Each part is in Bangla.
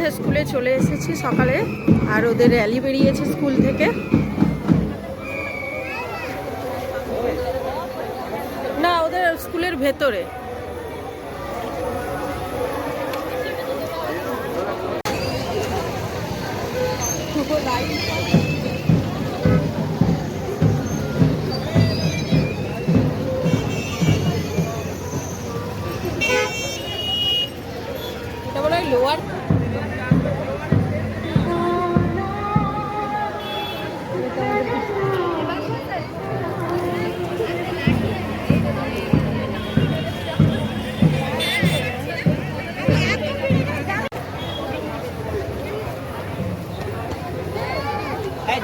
আরাধ্যা স্কুলে চলে এসেছি সকালে, আর ওদের র্যালি বেরিয়েছে স্কুল থেকে। না, ওদের স্কুলের ভেতরে। এটা বলে লোয়ার।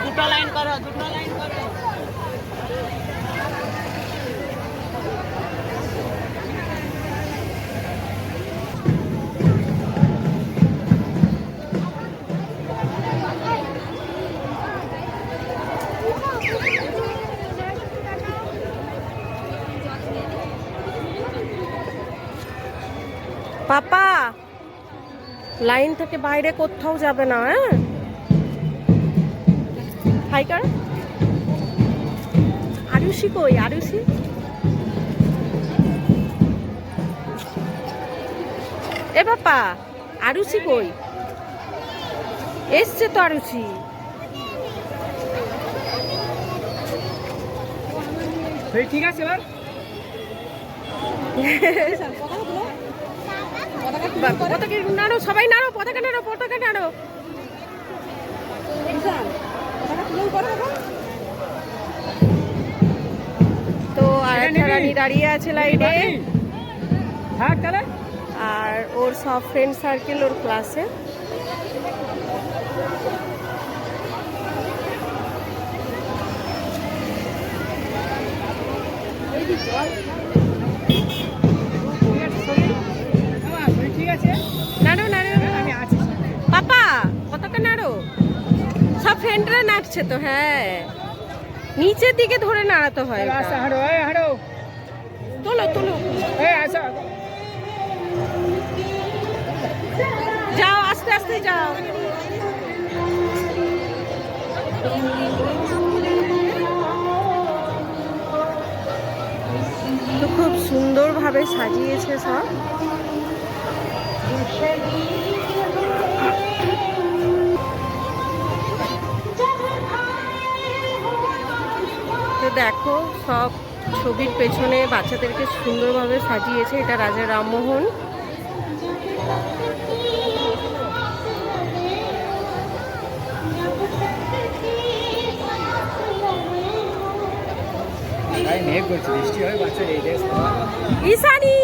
দুটো লাইন করো, দুটো লাইন করো। পাপা লাইন থেকে বাইরে কোথাও যাবে না। হ্যাঁ, হাই কর। আরুষি কই? আরুষি এ পাপা, আরুষি কই? এসছে তো আরুষি। ঠিক আছে এবার পতাকা নাড়ো, সবাই নাড়ো, পতাকা নাড়ো, পতাকা নাড়ো। তো আরাধ্যা রানী দাঁড়িয়ে আছে লাইনে, আর ওর সব ফ্রেন্ড সার্কেল ওর ক্লাসে। নাড়ো নাড়ো পাপা, পতাকা নাড়ো। সব ফ্রেন্ডরা নাচছে তো। হ্যাঁ, নিচের দিকে ধরে নাড়াতে হয়। তোলো তোলো, যাও আস্তে আস্তে যাও। তো খুব সুন্দরভাবে সাজিয়েছে সব। তো দেখো, সব ছবির পেছনে বাচ্চাদেরকে সুন্দরভাবে সাজিয়েছে। এটা রাজা রামমোহন। ঈশানী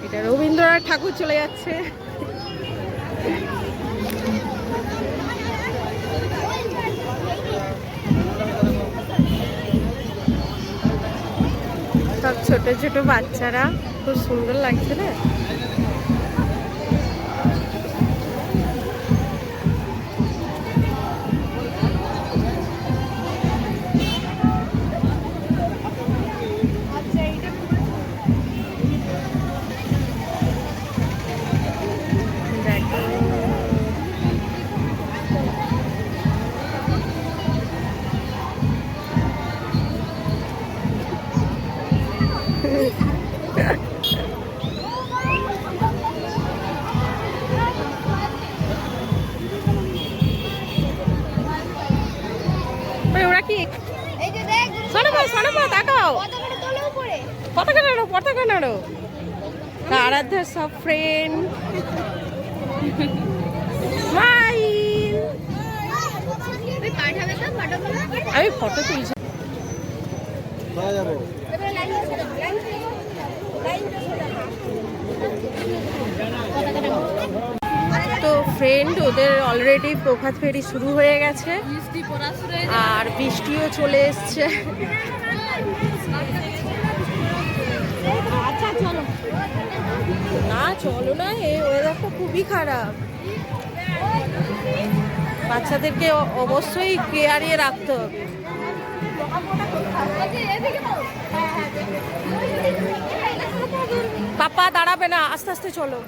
এটা রবীন্দ্রনাথ ঠাকুর চলে যাচ্ছে। সব ছোট ছোট বাচ্চারা, খুব সুন্দর লাগছে না? ওরা কি পতাকা নাড়ো, পতাকা নাড়ো। আরাধ্যার সব ফ্রেন্ড আমি ফটো তুলছি। তো ফ্রেন্ড, ওদের অলরেডি প্রভাত ফেরি শুরু হয়ে গেছে, আর বৃষ্টিও চলে এসছে। না চলো না, এই ওয়েদারটা খুবই খারাপ। বাচ্চাদেরকে অবশ্যই কেয়ারে রাখতে হবে। পাপা দাঁড়াবে না, আস্তে আস্তে চলো।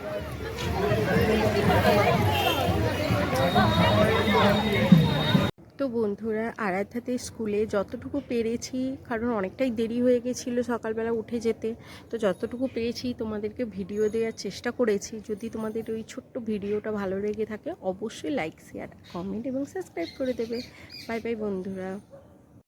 তো বন্ধুরা, আরাধ্যাতে স্কুলে যতটুকু পেরেছি, কারণ অনেকটাই দেরি হয়ে গেছিলো সকালবেলা উঠে যেতে, তো যতটুকু পেরেছি তোমাদেরকে ভিডিও দেওয়ার চেষ্টা করেছি। যদি তোমাদের ওই ছোট্ট ভিডিওটা ভালো লেগে থাকে অবশ্যই লাইক, শেয়ার, কমেন্ট এবং সাবস্ক্রাইব করে দেবে। বাই বাই বন্ধুরা।